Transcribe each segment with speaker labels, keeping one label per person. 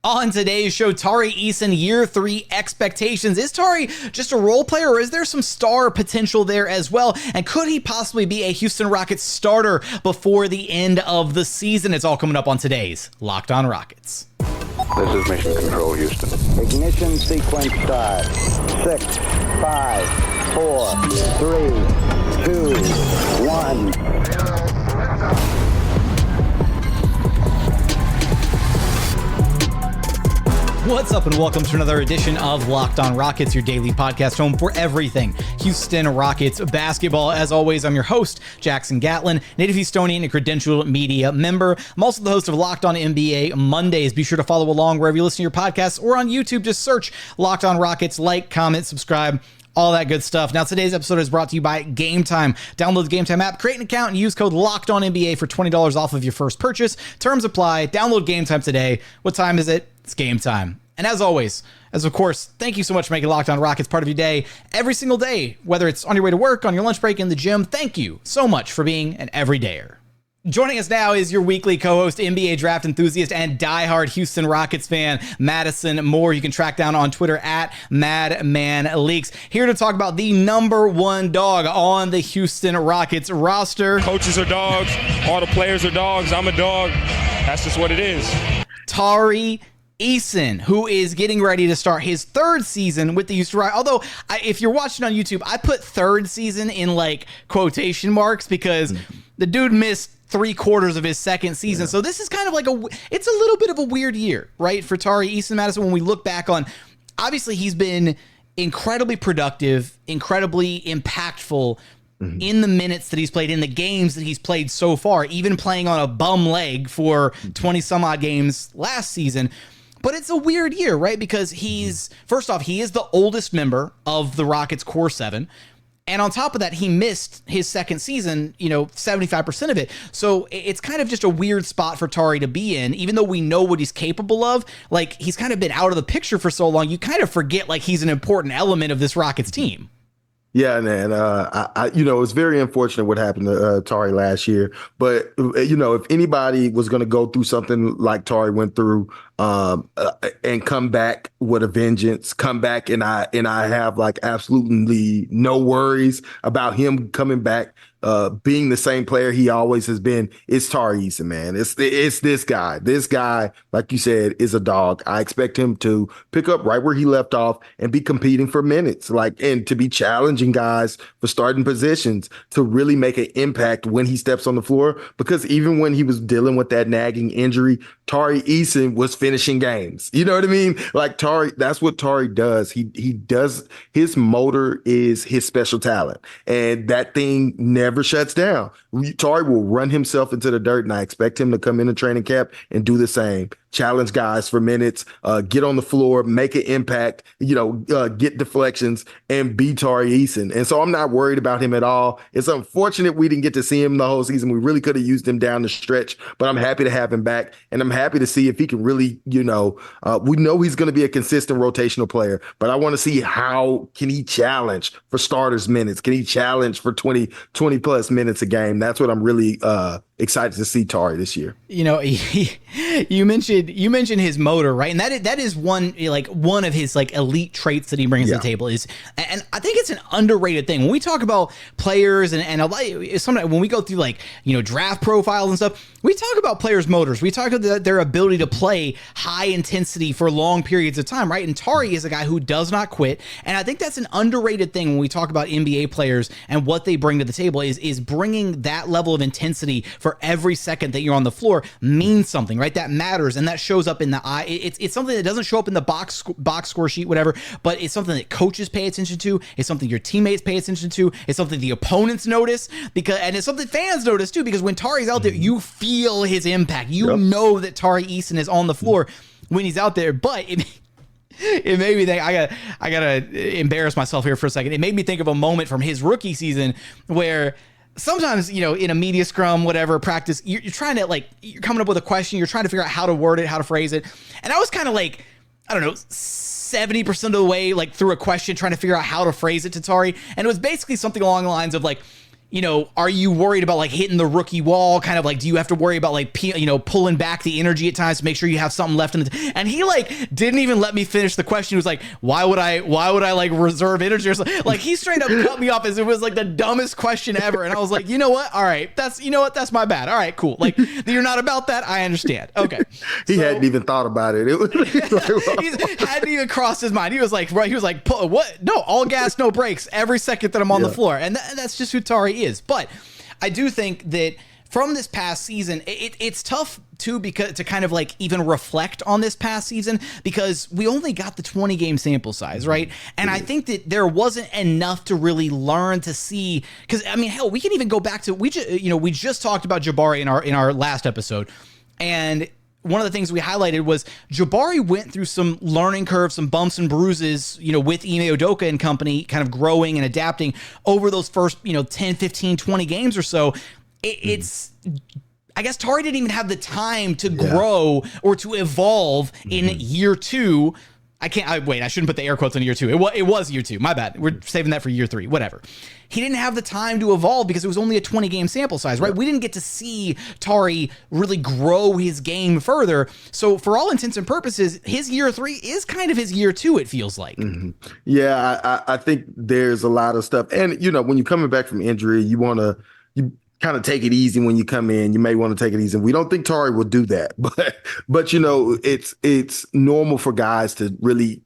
Speaker 1: On today's show, Tari Eason, year 3 expectations. Is Tari just a role player, or is there some star potential there as well? And could he possibly be a Houston Rockets starter before the end of the season? It's all coming up on today's Locked On Rockets.
Speaker 2: This is Mission Control, Houston.
Speaker 3: Ignition sequence start. 6, 5, 4, 3, 2, 1.
Speaker 1: What's up, and welcome to another edition of Locked On Rockets, your daily podcast home for everything Houston Rockets basketball. As always, I'm your host, Jackson Gatlin, native Houstonian and credentialed media member. I'm also the host of Locked On NBA Mondays. Be sure to follow along wherever you listen to your podcasts, or on YouTube, just search Locked On Rockets, like, comment, subscribe, all that good stuff. Now, today's episode is brought to you by Game Time. Download the Game Time app, create an account, and use code LOCKEDONNBA for $20 off of your first purchase. Terms apply. Download Game Time today. What time is it? It's game time. And as always, of course, thank you so much for making Locked On Rockets part of your day every single day, whether it's on your way to work, on your lunch break, in the gym. Thank you so much for being an everydayer. Joining us now is your weekly co-host, NBA draft enthusiast, and diehard Houston Rockets fan, Madison Moore. You can track down on Twitter at MadmanLeaks. Here to talk about the number one dog on the Houston Rockets roster.
Speaker 4: Coaches are dogs. All the players are dogs. I'm a dog. That's just what it is.
Speaker 1: Tari Eason, who is getting ready to start his third season with the Houston Rockets. Although, if you're watching on YouTube, I put third season in like quotation marks because the dude missed 3/4 of his second season. Yeah. So this is kind of like it's a little bit of a weird year, right, for Tari Eason, Madison, when we look back on, obviously he's been incredibly productive, incredibly impactful in the minutes that he's played, in the games that he's played so far, even playing on a bum leg for 20 some odd games last season. But it's a weird year, right? Because first off, he is the oldest member of the Rockets core 7. And on top of that, he missed his second season, 75% of it. So it's kind of just a weird spot for Tari to be in, even though we know what he's capable of. Like, he's kind of been out of the picture for so long, you kind of forget like he's an important element of this Rockets team.
Speaker 5: Yeah, man. It was very unfortunate what happened to Tari last year. But, if anybody was going to go through something like Tari went through and come back with a vengeance, come back and I have like absolutely no worries about him coming back, being the same player he always has been, it's Tari Eason, man. It's this guy. This guy, like you said, is a dog. I expect him to pick up right where he left off and be competing for minutes, and to be challenging guys for starting positions, to really make an impact when he steps on the floor. Because even when he was dealing with that nagging injury, Tari Eason was finishing games. You know what I mean? Like Tari, that's what Tari does. He does, his motor is his special talent, and that thing never shuts down. Tari will run himself into the dirt, and I expect him to come into training camp and do the same. Challenge guys for minutes, get on the floor, make an impact, get deflections, and be Tari Eason. And so I'm not worried about him at all. It's unfortunate we didn't get to see him the whole season. We really could have used him down the stretch, but I'm happy to have him back, and I'm happy to see if he can really, we know he's going to be a consistent rotational player, but I want to see how can he challenge for starters minutes? Can he challenge for 20 plus minutes a game? That's what I'm really excited to see Tari this year.
Speaker 1: You mentioned his motor, right? And that is one of his like elite traits that he brings to the table is, and I think it's an underrated thing when we talk about players and sometimes when we go through draft profiles and stuff, we talk about players' motors. We talk about their ability to play high intensity for long periods of time, right? And Tari is a guy who does not quit, and I think that's an underrated thing when we talk about NBA players and what they bring to the table is bringing that level of intensity for every second that you're on the floor means something, right? That matters, and that shows up in the eye. It's something that doesn't show up in the box score sheet, whatever, but it's something that coaches pay attention to. It's something your teammates pay attention to. It's something the opponents notice, and it's something fans notice too, because when Tari's out there, you feel his impact. You know that Tari Eason is on the floor when he's out there, but it made me think, I gotta embarrass myself here for a second. It made me think of a moment from his rookie season where sometimes, in a media scrum, whatever, practice, you're trying to you're coming up with a question, you're trying to figure out how to word it, how to phrase it. And I was kind of 70% of the way through a question, trying to figure out how to phrase it to Tari. And it was basically something along the lines of are you worried about like hitting the rookie wall? Kind of like, do you have to worry about like, pulling back the energy at times to make sure you have something left in the, and he like didn't even let me finish the question. He was like, why would I like reserve energy or something? Like he straight up cut me off as it was like the dumbest question ever. And I was like, you know what? All right. That's my bad. All right, cool. Like you're not about that. I understand. Okay.
Speaker 5: He hadn't even thought about it. It was
Speaker 1: he hadn't even crossed his mind. He was like, what? No, all gas, no brakes every second that I'm on the floor. And that's just who Tari is. But I do think that from this past season, it's tough too, because to kind of like even reflect on this past season, because we only got the 20 game sample size, right? And I think that there wasn't enough to really learn to see, because I mean, hell, we can even go back to, we just talked about Jabari in our last episode, and one of the things we highlighted was Jabari went through some learning curves, some bumps and bruises, with Ime Udoka and company kind of growing and adapting over those first, 10, 15, 20 games or so. It's, I guess Tari didn't even have the time to grow or to evolve in year 2. I shouldn't put the air quotes on year 2. It was year 2. My bad. We're saving that for year 3, whatever. He didn't have the time to evolve because it was only a 20 game sample size, right? We didn't get to see Tari really grow his game further. So for all intents and purposes, his year 3 is kind of his year 2, it feels like.
Speaker 5: Yeah, I think there's a lot of stuff. And, when you're coming back from injury, you kind of take it easy when you come in. You may want to take it easy. We don't think Tari will do that, but it's normal for guys to really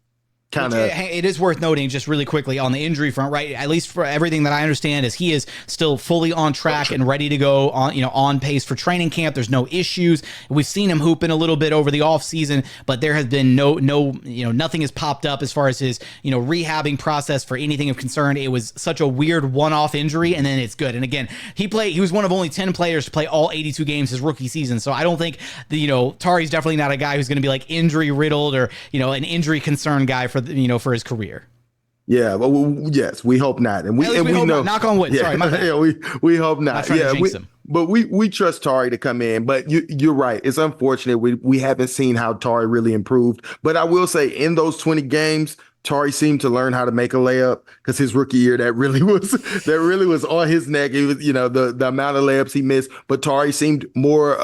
Speaker 5: kind of.
Speaker 1: It is worth noting just really quickly on the injury front, right? At least for everything that I understand is he is still fully on track and ready to go on pace for training camp. There's no issues. We've seen him hooping a little bit over the off season, but there has been nothing has popped up as far as his, rehabbing process for anything of concern. It was such a weird one-off injury, and then it's good. And again, he was one of only 10 players to play all 82 games his rookie season. So I don't think Tari's definitely not a guy who's going to be like injury riddled or, an injury concern guy for his career.
Speaker 5: Yeah, well, yes, we hope not, and we
Speaker 1: hope
Speaker 5: know.
Speaker 1: Not. Knock on wood.
Speaker 5: Yeah,
Speaker 1: sorry, my bad.
Speaker 5: Yeah, we hope not.
Speaker 1: Yeah,
Speaker 5: but we trust Tari to come in. But you're right. It's unfortunate we haven't seen how Tari really improved. But I will say, in those 20 games, Tari seemed to learn how to make a layup, because his rookie year that really was on his neck. It was the amount of layups he missed, but Tari seemed more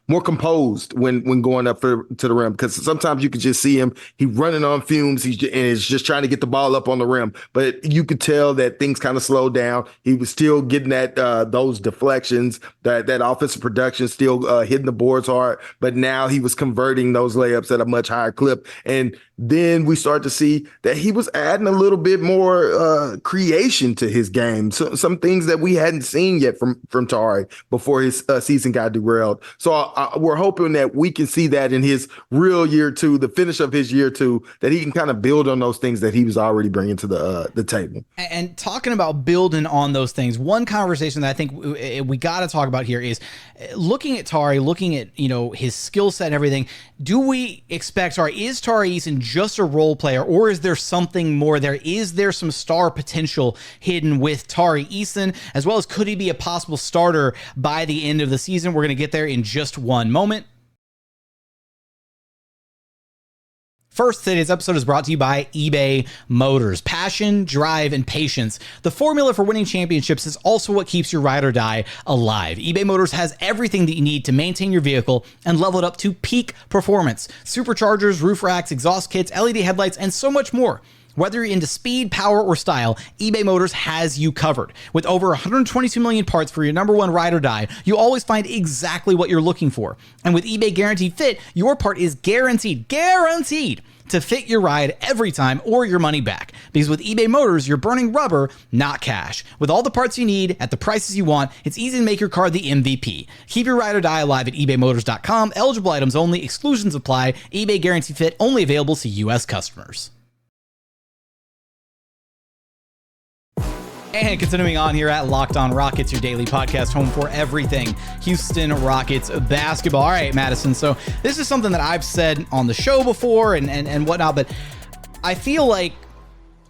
Speaker 5: more composed when going up to the rim, because sometimes you could just see him, he running on fumes, and is just trying to get the ball up on the rim, but you could tell that things kind of slowed down. He was still getting at those deflections, that offensive production, still hitting the boards hard, but now he was converting those layups at a much higher clip. And then we start to see that he was adding a little bit more creation to his game. So, some things that we hadn't seen yet from Tari before his season got derailed. So we're hoping that we can see that in his real year 2, the finish of his year 2, that he can kind of build on those things that he was already bringing to the table.
Speaker 1: And talking about building on those things, one conversation that I think we got to talk about here is looking at Tari, looking at his skill set and everything. Do we expect is Tari Eason just a role player, or is there something more there? Is there some star potential hidden with Tari Eason, as well as could he be a possible starter by the end of the season? We're going to get there in just one moment. First, today's episode is brought to you by eBay Motors. Passion, drive, and patience. The formula for winning championships is also what keeps your ride or die alive. eBay Motors has everything that you need to maintain your vehicle and level it up to peak performance. Superchargers, roof racks, exhaust kits, LED headlights, and so much more. Whether you're into speed, power, or style, eBay Motors has you covered. With over 122 million parts for your number one ride or die, you always find exactly what you're looking for. And with eBay Guaranteed Fit, your part is guaranteed to fit your ride every time or your money back. Because with eBay Motors, you're burning rubber, not cash. With all the parts you need at the prices you want, it's easy to make your car the MVP. Keep your ride or die alive at ebaymotors.com. Eligible items only. Exclusions apply. eBay Guaranteed Fit only available to U.S. customers. And continuing on here at Locked On Rockets, your daily podcast home for everything Houston Rockets basketball. All right, Madison. So this is something that I've said on the show before and whatnot, but I feel like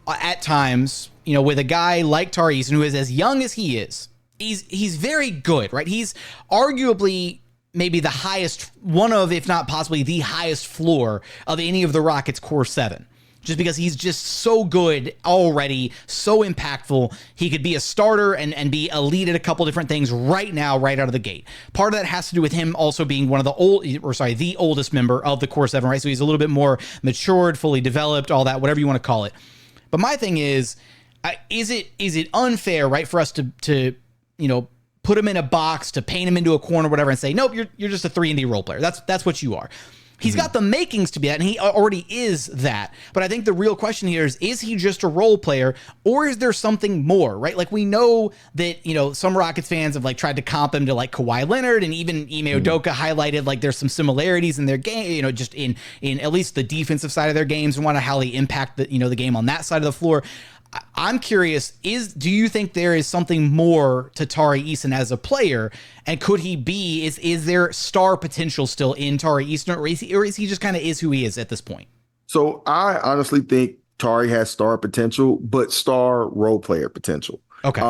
Speaker 1: at times, with a guy like Tari Eason, who is as young as he is, he's very good, right? He's arguably maybe the highest, one of, if not possibly the highest floor of any of the Rockets' core 7. just because he's just so good already, so impactful. He could be a starter and be elite at a couple different things right now, right out of the gate. Part of that has to do with him also being one of the oldest member of the core 7, right? So he's a little bit more matured, fully developed, all that, whatever you want to call it. But my thing is it unfair, right, for us to put him in a box, to paint him into a corner, whatever, and say, nope, you're just a 3-and-D role player. That's what you are. He's got the makings to be that, and he already is that. But I think the real question here is he just a role player, or is there something more, right? Like, we know that, some Rockets fans have, like, tried to comp him to, like, Kawhi Leonard, and even Ime Udoka highlighted, like, there's some similarities in their game, just in at least the defensive side of their games, and how they impact the game on that side of the floor. I'm curious, do you think there is something more to Tari Eason as a player, and could he be, is there star potential still in Tari Eason, or is he just kind of is who he is at this point?
Speaker 5: So I honestly think Tari has star potential, but star role player potential.
Speaker 1: Okay.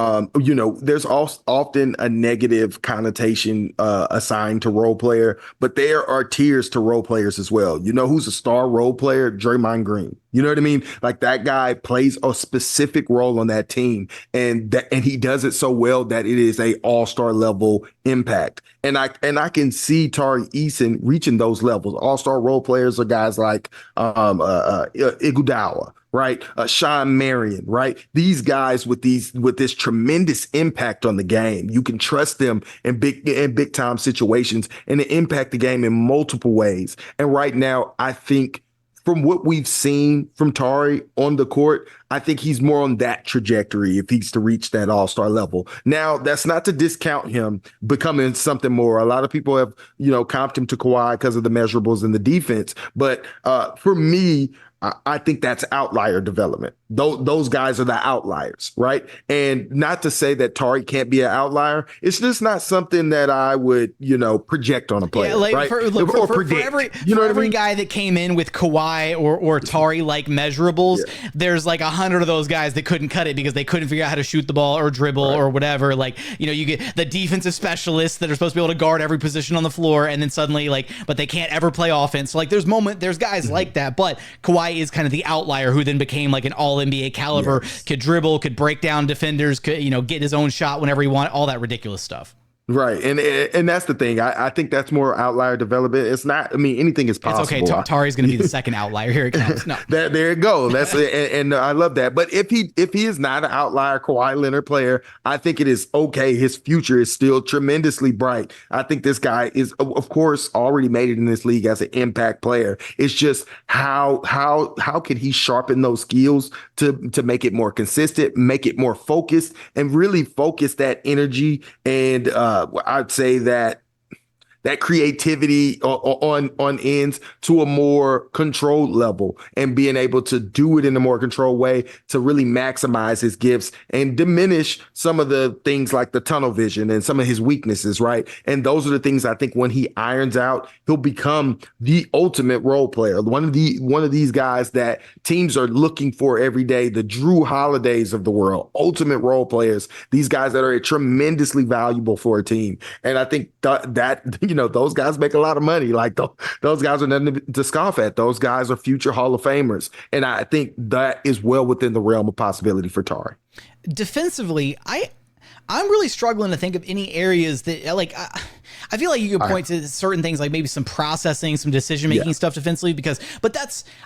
Speaker 5: There's often a negative connotation assigned to role player, but there are tiers to role players as well. You know who's a star role player? Draymond Green. You know what I mean? Like, that guy plays a specific role on that team, and he does it so well that it is a all-star level impact. And I can see Tari Eason reaching those levels. All-star role players are guys like Iguodala, right? Sean Marion, right? These guys with this tremendous impact on the game. You can trust them in big time situations, and they impact the game in multiple ways. And right now, I think, from what we've seen from Tari on the court, I think he's more on that trajectory if he's to reach that all-star level. Now, that's not to discount him becoming something more. A lot of people have, comped him to Kawhi because of the measurables and the defense. But for me, I think that's outlier development. Those guys are the outliers, right? And not to say that Tari can't be an outlier. It's just not something that I would, project on a player, right?
Speaker 1: For every guy that came in with Kawhi or Tari like measurables, there's like 100 of those guys that couldn't cut it because they couldn't figure out how to shoot the ball or dribble or whatever. Like, you get the defensive specialists that are supposed to be able to guard every position on the floor, and then suddenly but they can't ever play offense. So, like, there's guys like that, but Kawhi is kind of the outlier who then became like an all-NBA caliber, could dribble, could break down defenders, could, get his own shot whenever he wanted, all that ridiculous stuff.
Speaker 5: Right. And that's the thing. I think that's more outlier development. It's not, anything is possible.
Speaker 1: It's okay. Tari's going to be the second outlier. Here it comes. No.
Speaker 5: There you go. That's and I love that. But if he is not an outlier Kawhi Leonard player, I think it is okay. His future is still tremendously bright. I think this guy is, of course, already made it in this league as an impact player. It's just how can he sharpen those skills to make it more consistent, make it more focused, and really focus that energy and I'd say that creativity on ends to a more controlled level, and being able to do it in a more controlled way to really maximize his gifts and diminish some of the things like the tunnel vision and some of his weaknesses, right? And those are the things I think when he irons out, he'll become the ultimate role player. One of these guys that teams are looking for every day, the Drew Holidays of the world, ultimate role players, these guys that are tremendously valuable for a team. And I think that those guys make a lot of money. Like, those guys are nothing to scoff at. Those guys are future Hall of Famers. And I think that is well within the realm of possibility for Tari.
Speaker 1: Defensively, I'm really struggling to think of any areas that, like, I feel like you could point to certain things, like maybe some processing, some decision-making stuff defensively, but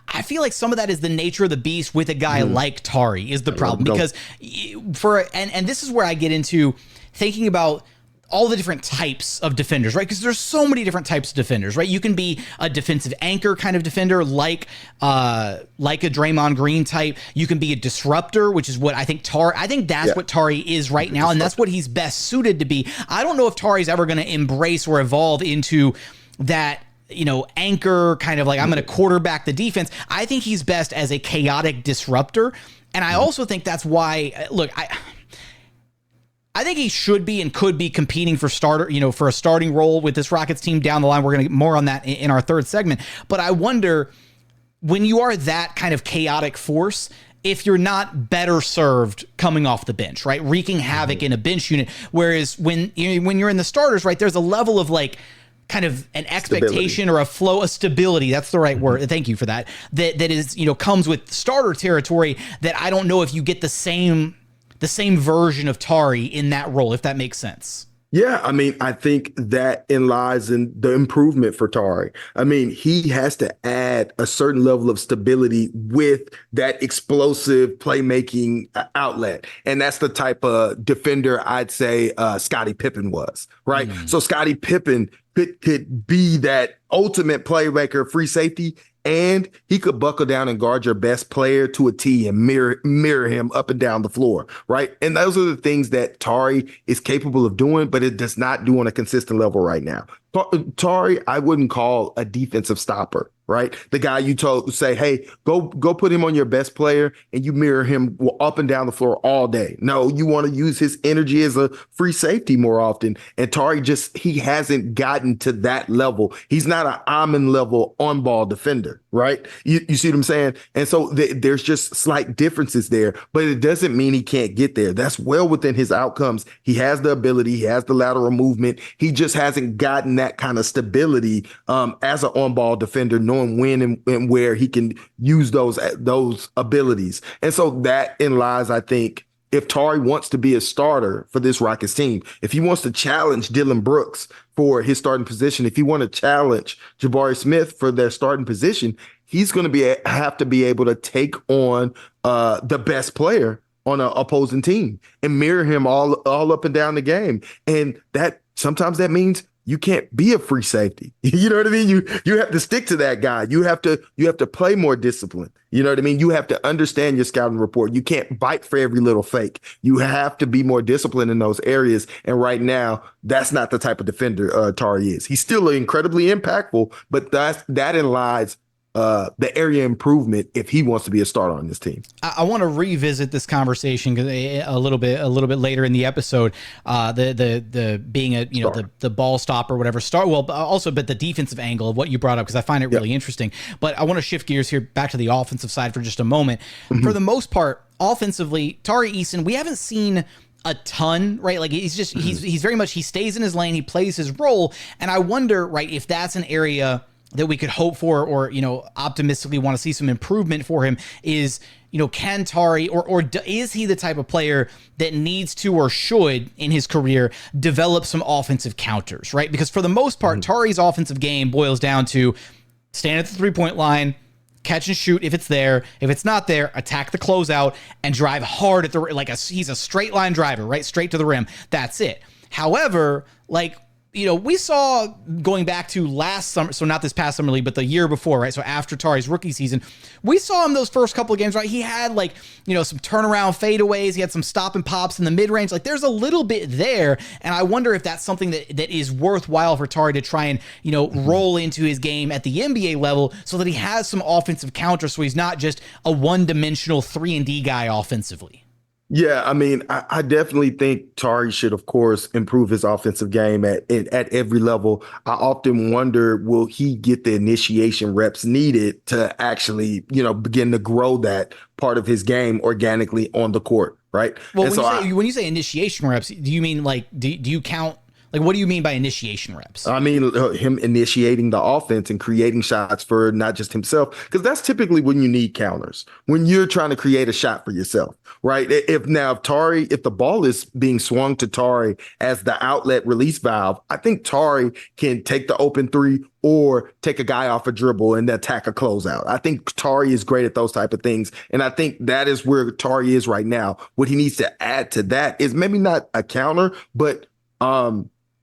Speaker 1: I feel like some of that is the nature of the beast with a guy like Tari is the problem. Because and this is where I get into thinking about all the different types of defenders, right? Because there's so many different types of defenders, right? You can be a defensive anchor kind of defender, like a Draymond Green type. You can be a disruptor, which is what I think that's what Tari is right now, and that's what he's best suited to be. I don't know if Tari's ever going to embrace or evolve into that, anchor kind of like, I'm going to quarterback the defense. I think he's best as a chaotic disruptor, and I also think that's why, look, I think he should be and could be competing for for a starting role with this Rockets team down the line. We're going to get more on that in our third segment. But I wonder, when you are that kind of chaotic force, if you're not better served coming off the bench, right? Wreaking havoc in a bench unit. Whereas when you're in the starters, right, there's a level of like kind of an expectation or a flow, a stability. That's the right word. Thank you for that. That is, comes with starter territory that I don't know if you get the same version of Tari in that role, if that makes sense.
Speaker 5: Yeah, I mean, I think that lies in the improvement for Tari. I mean, he has to add a certain level of stability with that explosive playmaking outlet. And that's the type of defender I'd say Scottie Pippen was, right? So Scottie Pippen could be that ultimate playmaker, free safety, and he could buckle down and guard your best player to a T and mirror him up and down the floor, right? And those are the things that Tari is capable of doing, but it does not do on a consistent level right now. Tari, I wouldn't call a defensive stopper, right? The guy you say, hey, go put him on your best player and you mirror him up and down the floor all day. No, you want to use his energy as a free safety more often. And Tari he hasn't gotten to that level. He's not an Amon level on-ball defender, right? You see what I'm saying? And so there's just slight differences there, but it doesn't mean he can't get there. That's well within his outcomes. He has the ability. He has the lateral movement. He just hasn't gotten that kind of stability as an on-ball defender, knowing when and where he can use those abilities. And so that lies, I think, if Tari wants to be a starter for this Rockets team, if he wants to challenge Dillon Brooks for his starting position, if he want to challenge Jabari Smith for their starting position, he's going to have to be able to take on the best player on an opposing team and mirror him all up and down the game. And that sometimes that means you can't be a free safety. You know what I mean? You have to stick to that guy. You have to play more discipline. You know what I mean? You have to understand your scouting report. You can't bite for every little fake. You have to be more disciplined in those areas. And right now, that's not the type of defender Tari is. He's still incredibly impactful, but that lies the area improvement if he wants to be a starter on this team.
Speaker 1: I want to revisit this conversation a little bit later in the episode. The being the ball stopper, whatever. But the defensive angle of what you brought up, because I find it really interesting. But I want to shift gears here back to the offensive side for just a moment. For the most part, offensively, Tari Eason, we haven't seen a ton, right? Like he's very much, he stays in his lane, he plays his role, and I wonder, right, if that's an area that we could hope for, or, optimistically want to see some improvement for him is, can Tari, or is he the type of player that needs to, or should in his career, develop some offensive counters, right? Because for the most part, Tari's offensive game boils down to stand at the 3-point line, catch and shoot if it's there. If it's not there, attack the closeout and drive hard at he's a straight line driver, right? Straight to the rim. That's it. However, we saw going back to last summer, so not this past summer league, but the year before, right? So after Tari's rookie season, we saw him those first couple of games, right? He had some turnaround fadeaways. He had some stop and pops in the mid range. There's a little bit there. And I wonder if that's something that is worthwhile for Tari to try and, roll into his game at the NBA level so that he has some offensive counters. So he's not just a one-dimensional 3-and-D guy offensively.
Speaker 5: Yeah, I mean, I definitely think Tari should, of course, improve his offensive game at every level. I often wonder, will he get the initiation reps needed to actually, begin to grow that part of his game organically on the court, right?
Speaker 1: Well, when you say initiation reps, do you mean do you count? What do you mean by initiation reps? I mean,
Speaker 5: him initiating the offense and creating shots for not just himself, because that's typically when you need counters, when you're trying to create a shot for yourself, right? If the ball is being swung to Tari as the outlet release valve, I think Tari can take the open three or take a guy off a dribble and attack a closeout. I think Tari is great at those type of things. And I think that is where Tari is right now. What he needs to add to that is maybe not a counter, but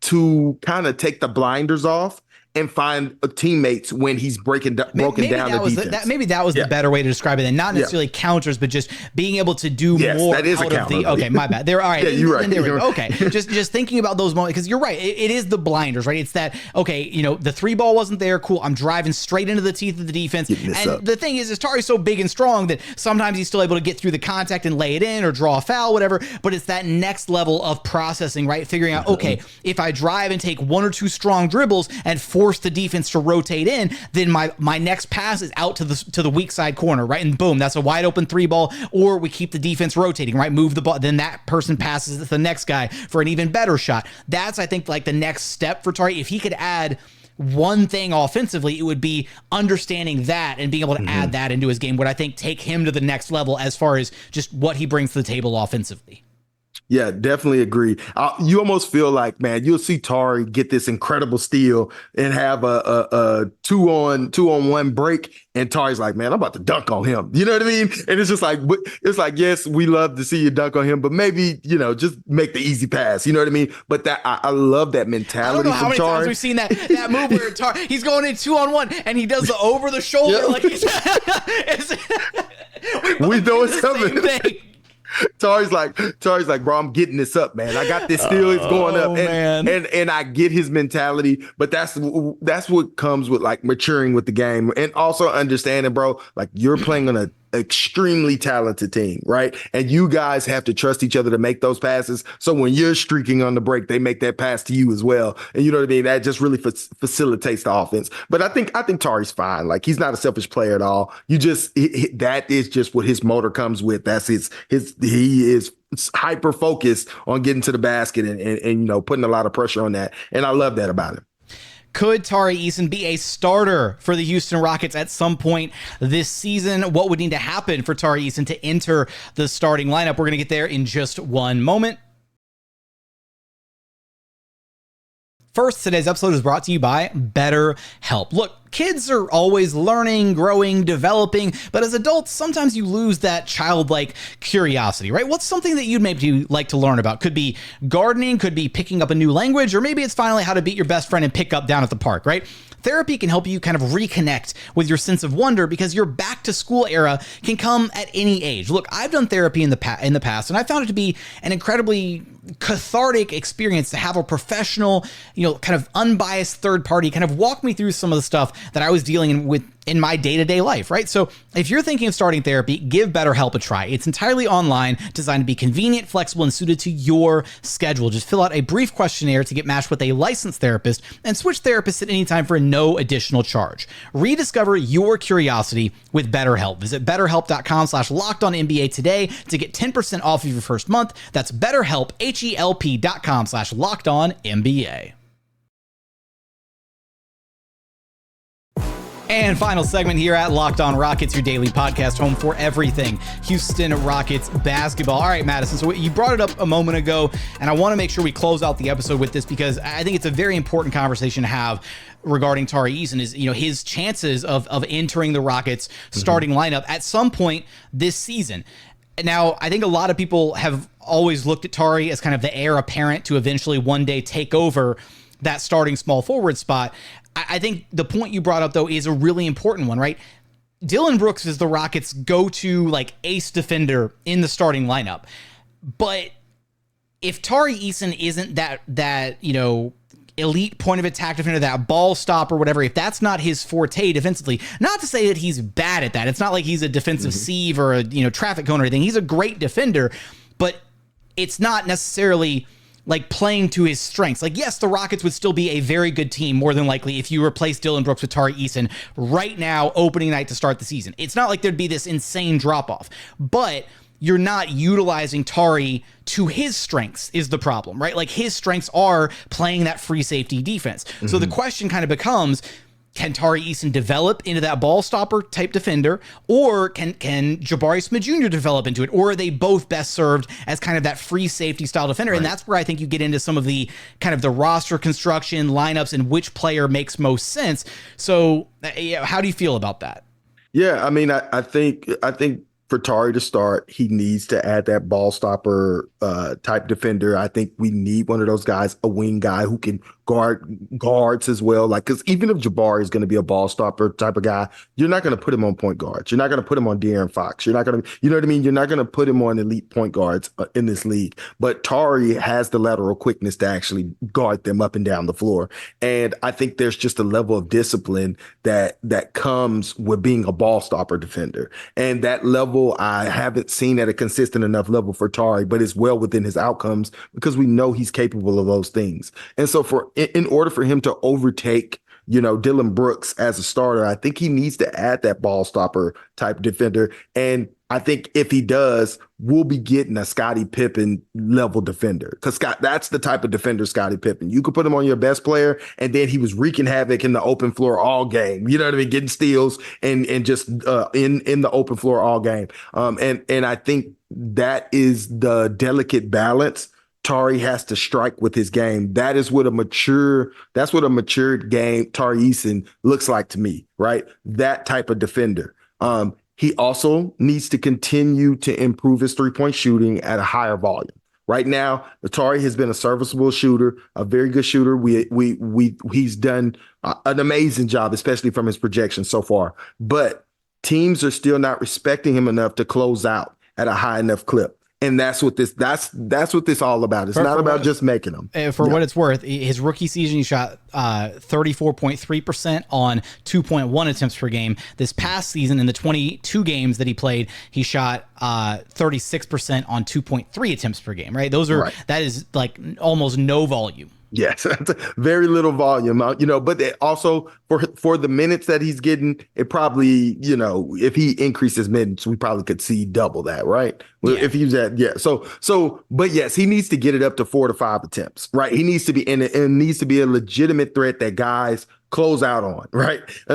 Speaker 5: to kind of take the blinders off and find teammates when he's broken down the defense. Maybe that was the better way to describe it, and not necessarily counters, but just being able to do more that is out a counter, of the.
Speaker 1: Okay, my bad. All right.
Speaker 5: Yeah, you're right.
Speaker 1: Okay, just thinking about those moments, because you're right. It is the blinders, right? It's that, okay, the 3 ball wasn't there. Cool. I'm driving straight into the teeth of the defense. And the thing is Tari's so big and strong that sometimes he's still able to get through the contact and lay it in or draw a foul, whatever. But it's that next level of processing, right? Figuring out, okay, if I drive and take 1 or 2 strong dribbles and force the defense to rotate in, then my next pass is out to the weak side corner, right? And boom, that's a wide open 3 ball, or we keep the defense rotating, right? Move the ball, then that person passes to the next guy for an even better shot. That's, I think, the next step for Tari. If he could add one thing offensively, it would be understanding that and being able to add that into his game would, I think, take him to the next level as far as just what he brings to the table offensively.
Speaker 5: Yeah, definitely agree. You almost feel like, man, you'll see Tari get this incredible steal and have a two on one break, and Tari's like, man, I'm about to dunk on him. You know what I mean? And it's just like, yes, we love to see you dunk on him, but maybe, just make the easy pass. You know what I mean? But that I love that mentality.
Speaker 1: I don't know how many times we've seen that move where Tari, he's going in 2-on-1 and he does the over the shoulder. Like
Speaker 5: we know it's coming. Tari's like, bro, I'm getting this up, man. I got this steal. It's going up. And I get his mentality, but that's what comes with like maturing with the game and also understanding, bro, like you're playing on a extremely talented team, right? And you guys have to trust each other to make those passes. So when you're streaking on the break, they make that pass to you as well. And you know what I mean? That just really facilitates the offense. But I think Tari's fine. Like he's not a selfish player at all. That is just what his motor comes with. That's he is hyper focused on getting to the basket and putting a lot of pressure on that. And I love that about him.
Speaker 1: Could Tari Eason be a starter for the Houston Rockets at some point this season? What would need to happen for Tari Eason to enter the starting lineup? We're going to get there in just one moment. First, today's episode is brought to you by BetterHelp. Look, kids are always learning, growing, developing, but as adults, sometimes you lose that childlike curiosity, right? What's something that you'd maybe like to learn about? Could be gardening, could be picking up a new language, or maybe it's finally how to beat your best friend and pick up down at the park, right? Therapy can help you kind of reconnect with your sense of wonder because your back to school era can come at any age. Look, I've done therapy in the past, and I found it to be an incredibly cathartic experience to have a professional, kind of unbiased third party kind of walk me through some of the stuff that I was dealing with in my day-to-day life, right? So if you're thinking of starting therapy, give BetterHelp a try. It's entirely online, designed to be convenient, flexible, and suited to your schedule. Just fill out a brief questionnaire to get matched with a licensed therapist and switch therapists at any time for no additional charge. Rediscover your curiosity with BetterHelp. Visit BetterHelp.com/LockedOnNBA today to get 10% off of your first month. That's BetterHelp, HELP.com/LockedOnNBA. And final segment here at Locked On Rockets, your daily podcast home for everything Houston Rockets basketball. All right, Madison, so you brought it up a moment ago, and I want to make sure we close out the episode with this because I think it's a very important conversation to have regarding Tari Eason is, his chances of entering the Rockets starting lineup at some point this season. Now, I think a lot of people have always looked at Tari as kind of the heir apparent to eventually one day take over that starting small forward spot. I think the point you brought up, though, is a really important one, right? Dillon Brooks is the Rockets' go-to ace defender in the starting lineup. But if Tari Eason isn't that elite point of attack defender, that ball stopper, whatever, if that's not his forte defensively, not to say that he's bad at that. It's not like he's a defensive sieve or a traffic cone or anything. He's a great defender, but it's not necessarily playing to his strengths. Yes, the Rockets would still be a very good team, more than likely, if you replace Dillon Brooks with Tari Eason right now, opening night to start the season. It's not like there'd be this insane drop-off, but you're not utilizing Tari to his strengths is the problem, right? His strengths are playing that free safety defense. So the question kind of becomes, can Tari Eason develop into that ball stopper type defender, or can Jabari Smith Jr. develop into it, or are they both best served as kind of that free safety style defender? Right. And that's where I think you get into some of the kind of the roster construction, lineups, and which player makes most sense. So how do you feel about that?
Speaker 5: Yeah, I mean, I think for Tari to start, he needs to add that ball stopper type defender. I think we need one of those guys, a wing guy who can guard guards as well. Because even if Jabari is going to be a ball stopper type of guy, you're not going to put him on point guards. You're not going to put him on De'Aaron Fox. You're not going to, you know what I mean? You're not going to put him on elite point guards in this league. But Tari has the lateral quickness to actually guard them up and down the floor. And I think there's just a level of discipline that comes with being a ball stopper defender. And that level I haven't seen at a consistent enough level for Tari, but it's well within his outcomes because we know he's capable of those things. And so in order for him to overtake, Dillon Brooks as a starter, I think he needs to add that ball stopper type defender. And I think if he does, we'll be getting a Scottie Pippen level defender, because that's the type of defender Scottie Pippen. You could put him on your best player, and then he was wreaking havoc in the open floor all game. You know what I mean? Getting steals and just in the open floor all game. And I think that is the delicate balance Tari has to strike with his game. That's what a matured game Tari Eason looks like to me, right? That type of defender. He also needs to continue to improve his three-point shooting at a higher volume. Right now, Tari has been a serviceable shooter, a very good shooter. He's done an amazing job, especially from his projection so far. But teams are still not respecting him enough to close out at a high enough clip. And that's what this all about. It's not about just making them.
Speaker 1: For what it's worth, his rookie season, he shot 34.3% on 2.1 attempts per game. This past season, in the 22 games that he played, he shot 36% on 2.3 attempts per game. Right? That is like almost no volume.
Speaker 5: Yes, very little volume, but also for the minutes that he's getting, it probably, if he increases minutes, we probably could see double that, right? Yeah. If he's but yes, he needs to get it up to 4 to 5 attempts, right? He needs to be and it needs to be a legitimate threat that guys close out on, right? He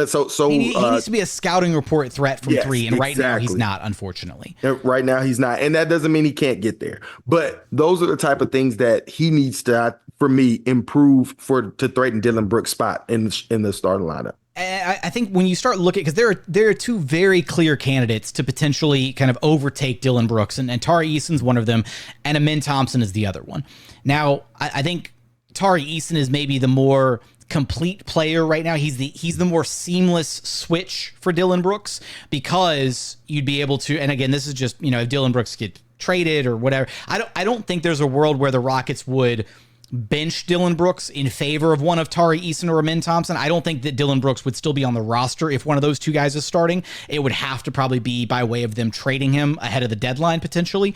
Speaker 1: needs to be a scouting report threat from three, and right now he's not, unfortunately.
Speaker 5: Right now he's not, and that doesn't mean he can't get there. But those are the type of things that he needs to, for me, improve to threaten Dillon Brooks' spot in the starting lineup.
Speaker 1: I think when you start looking, because there are two very clear candidates to potentially kind of overtake Dillon Brooks, and Tari Eason's one of them, and Amen Thompson is the other one. Now, I think Tari Eason is maybe the more complete player right now. He's the more seamless switch for Dillon Brooks, because you'd be able to, and again, this is just, if Dillon Brooks get traded or whatever, I don't think there's a world where the Rockets would bench Dillon Brooks in favor of one of Tari Eason or Amen Thompson. I don't think that Dillon Brooks would still be on the roster if one of those two guys is starting. It would have to probably be by way of them trading him ahead of the deadline potentially.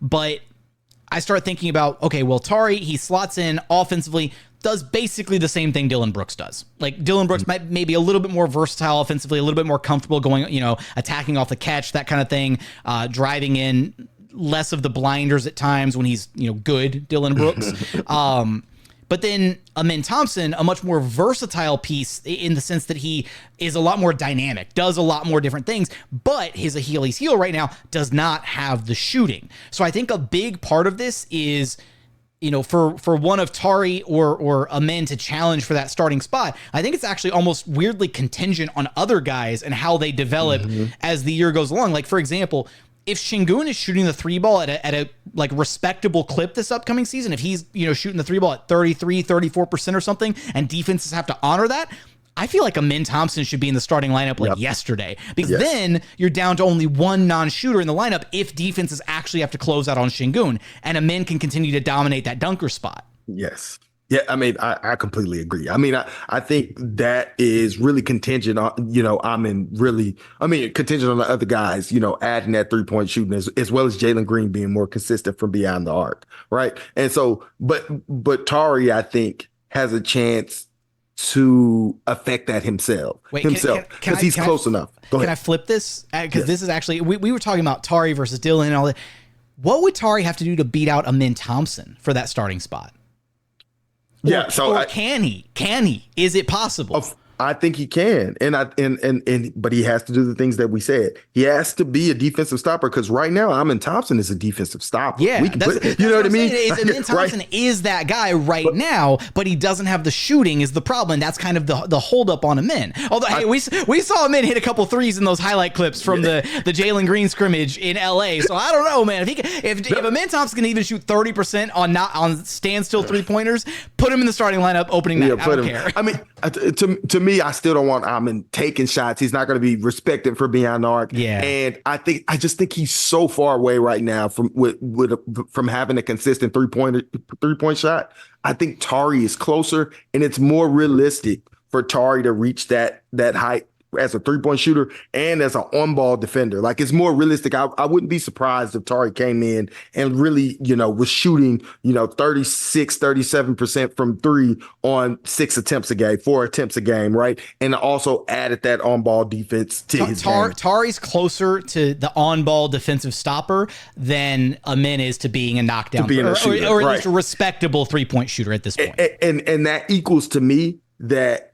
Speaker 1: But I start thinking about, okay, well, Tari, he slots in offensively, does basically the same thing Dillon Brooks does. Like, Dillon Brooks might maybe a little bit more versatile offensively, a little bit more comfortable going, attacking off the catch, that kind of thing, driving in, less of the blinders at times when he's, good Dillon Brooks. But then Amen Thompson, a much more versatile piece in the sense that he is a lot more dynamic, does a lot more different things, but his Achilles heel right now does not have the shooting. So I think a big part of this is, for one of Tari or Amen to challenge for that starting spot, I think it's actually almost weirdly contingent on other guys and how they develop as the year goes along. Like, for example, if Sengun is shooting the three ball at a like respectable clip this upcoming season, if he's, shooting the three ball at 33, 34% or something, and defenses have to honor that, I feel like Amen Thompson should be in the starting lineup yesterday, because then you're down to only one non-shooter in the lineup if defenses actually have to close out on Sengun, and Amen can continue to dominate that dunker spot.
Speaker 5: Yes. Yeah, I mean, I completely agree. I mean, I think that is really contingent on, contingent on the other guys, adding that 3-point shooting as well as Jalen Green being more consistent from beyond the arc, right? And so, but Tari, I think, has a chance to affect that himself, because he's close enough. Go ahead.
Speaker 1: Can I flip this? Because this is actually, we were talking about Tari versus Dillon and all that. What would Tari have to do to beat out Amen Thompson for that starting spot? Can he? Is it possible?
Speaker 5: I think he can, but he has to do the things that we said. He has to be a defensive stopper, because right now Amen Thompson is a defensive stopper.
Speaker 1: Yeah, you know what I mean. Amen Thompson is that guy right now, but he doesn't have the shooting is the problem. And that's kind of the holdup on Amen. Although we saw Amen hit a couple threes in those highlight clips from the Jalen Green scrimmage in LA. So I don't know, man. If Amen Thompson can even shoot 30% on standstill 3-pointers, put him in the starting lineup opening night. I don't care.
Speaker 5: I mean, to me, I still don't want Amen taking shots. He's not going to be respected for beyond the arc.
Speaker 1: Yeah.
Speaker 5: And I just think he's so far away right now from having a consistent 3-point shot. I think Tari is closer, and it's more realistic for Tari to reach that height as a 3-point shooter and as an on-ball defender. Like, it's more realistic. I wouldn't be surprised if Tari came in and really, was shooting, 36, 37% from 3 on 6 attempts a game, 4 attempts a game, right? And also added that on-ball defense to his game.
Speaker 1: Tari's closer to the on-ball defensive stopper than Amin is to being a knockdown or at least a respectable 3-point shooter at this point.
Speaker 5: And that equals to me that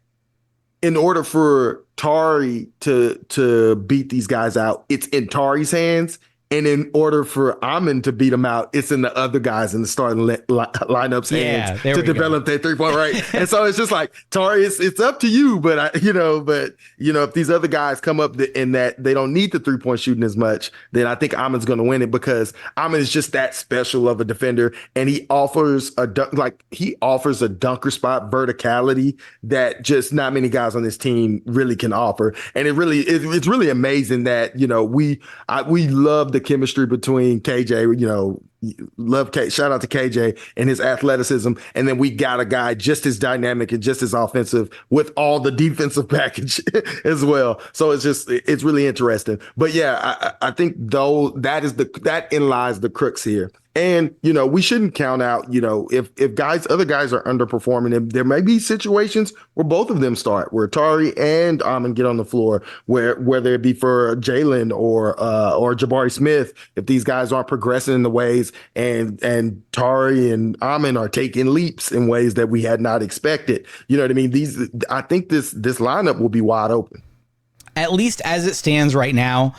Speaker 5: in order for Tari to beat these guys out, it's in Tari's hands. And in order for Amin to beat him out, it's in the other guys in the starting lineups hands to develop that 3-point, right? And so it's just like, Tari, it's up to you. But if these other guys come up in that they don't need the 3-point shooting as much, then I think Amin's going to win it, because Amin is just that special of a defender, and he offers a dunker spot verticality that just not many guys on this team really can offer. And it's really amazing that we love the chemistry between KJ, shout out to KJ and his athleticism. And then we got a guy just as dynamic and just as offensive with all the defensive package as well. So it's really interesting. But yeah, I think though that lies the crux here. And, we shouldn't count out, if other guys are underperforming, there may be situations where both of them start, where Tari and Amin get on the floor, whether it be for Jalen or Jabari Smith, if these guys aren't progressing in the ways and Tari and Amin are taking leaps in ways that we had not expected. You know what I mean? I think this lineup will be wide open.
Speaker 1: At least as it stands right now,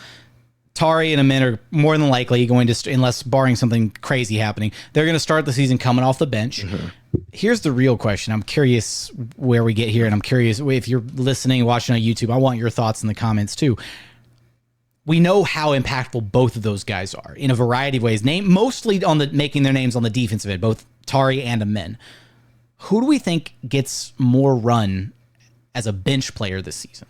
Speaker 1: Tari and Amin are more than likely going to, unless barring something crazy happening, they're going to start the season coming off the bench. Mm-hmm. Here's the real question. I'm curious where we get here, and I'm curious if you're listening, watching on YouTube, I want your thoughts in the comments too. We know how impactful both of those guys are in a variety of ways, mostly on making their names on the defensive end, both Tari and Amin. Who do we think gets more run as a bench player this season?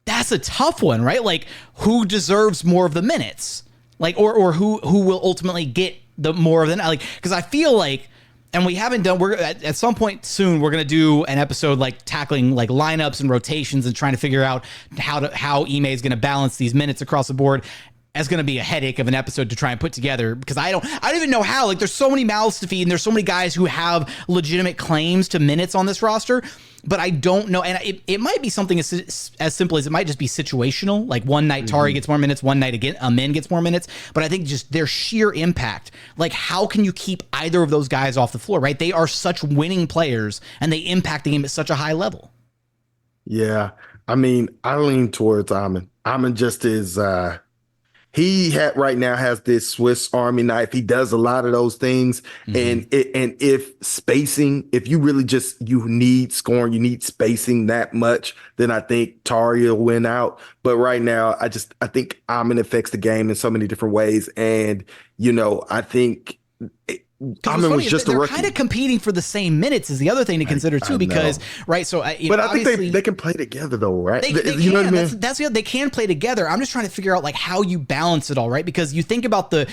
Speaker 1: That's a tough one, right? Like, who deserves more of the minutes? Like, or who will ultimately get the more of the, like, because I feel like, and we haven't done, we're at some point soon, we're going to do an episode like tackling like lineups and rotations and trying to figure out how Ime is going to balance these minutes across the board. That's going to be a headache of an episode to try and put together, because I don't even know how. Like, there's so many mouths to feed, and there's so many guys who have legitimate claims to minutes on this roster, but I don't know. And it might be something as simple as it might just be situational. Like, one night Tari gets more minutes, one night again Amin gets more minutes. But I think just their sheer impact, like, how can you keep either of those guys off the floor, right? They are such winning players, and they impact the game at such a high level.
Speaker 5: Yeah. I mean, I lean towards Amin. Amin just is... right now has this Swiss Army knife. He does a lot of those things. Mm-hmm. And if you really you need scoring, you need spacing that much, then I think Tari will win out. But right now, I think Amin affects the game in so many different ways. And, I think Amin was just a rookie. They're kind
Speaker 1: of competing for the same minutes is the other thing to consider too, because right. So,
Speaker 5: but I think they can play together though, right?
Speaker 1: You know what I mean? That's they can play together. I'm just trying to figure out like how you balance it all, right? Because you think about the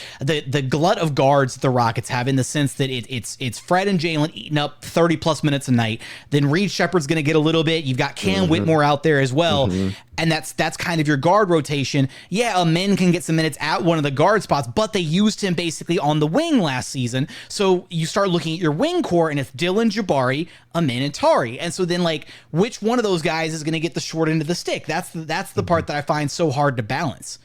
Speaker 1: glut of guards that the Rockets have, in the sense that it's Fred and Jalen eating up 30 plus minutes a night. Then Reed Shepherd's going to get a little bit. You've got Cam Whitmore out there as well. Mm-hmm. And that's kind of your guard rotation. Yeah, Amin can get some minutes at one of the guard spots, but they used him basically on the wing last season. So you start looking at your wing core, and it's Dillon, Jabari, Amin, and Tari. And so then, like, which one of those guys is going to get the short end of the stick? That's the part that I find so hard to balance.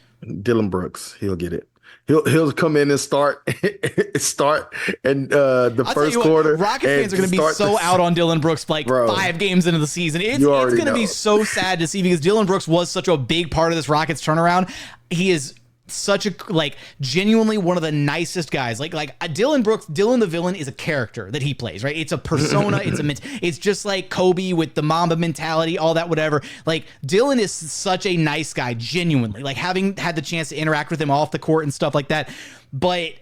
Speaker 5: Dillon Brooks, he'll get it. He'll come in and start and the first quarter.
Speaker 1: Rocket fans are going to be so out on Dillon Brooks like 5 games into the season. It's going to be so sad to see, because Dillon Brooks was such a big part of this Rockets turnaround. He is such a, like, genuinely one of the nicest guys. Like Dillon Brooks, Dillon the villain is a character that he plays, right? It's a persona. It's just like Kobe with the Mamba mentality, all that, whatever. Like, Dillon is such a nice guy, genuinely, like, having had the chance to interact with him off the court and stuff like that. But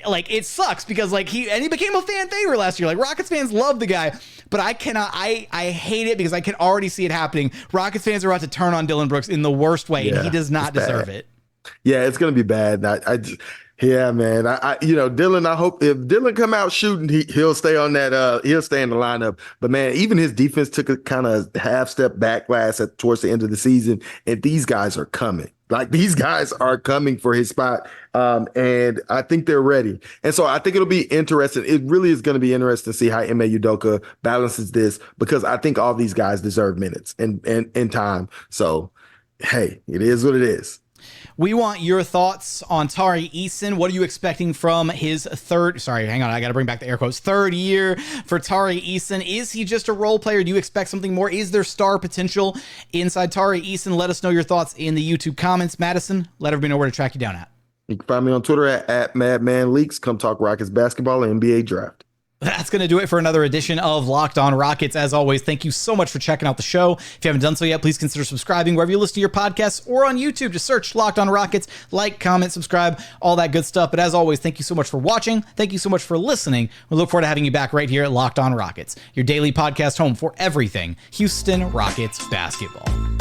Speaker 1: like, it sucks because like he became a fan favorite last year. Like, Rockets fans love the guy, but I hate it because I can already see it happening. Rockets fans are about to turn on Dillon Brooks in the worst way, and he does not deserve it.
Speaker 5: Yeah, it's going to be bad. Yeah, man. Dillon, I hope if Dillon come out shooting, he'll stay on that, he'll stay in the lineup. But man, even his defense took a kind of half step back towards the end of the season. And these guys are coming. Like, these guys are coming for his spot. And I think they're ready. And so I think it'll be interesting. It really is going to be interesting to see how Ime Udoka balances this, because I think all these guys deserve minutes and time. So, hey, it is what it is.
Speaker 1: We want your thoughts on Tari Eason. What are you expecting from his third year for Tari Eason? Is he just a role player? Do you expect something more? Is there star potential inside Tari Eason? Let us know your thoughts in the YouTube comments. Madison, let everybody know where to track you down at.
Speaker 5: You can find me on Twitter at MadmanLeaks. Come talk Rockets basketball and NBA draft.
Speaker 1: That's going to do it for another edition of Locked On Rockets. As always, thank you so much for checking out the show. If you haven't done so yet, please consider subscribing wherever you listen to your podcasts or on YouTube. Just search Locked On Rockets, like, comment, subscribe, all that good stuff. But as always, thank you so much for watching. Thank you so much for listening. We look forward to having you back right here at Locked On Rockets, your daily podcast home for everything Houston Rockets basketball.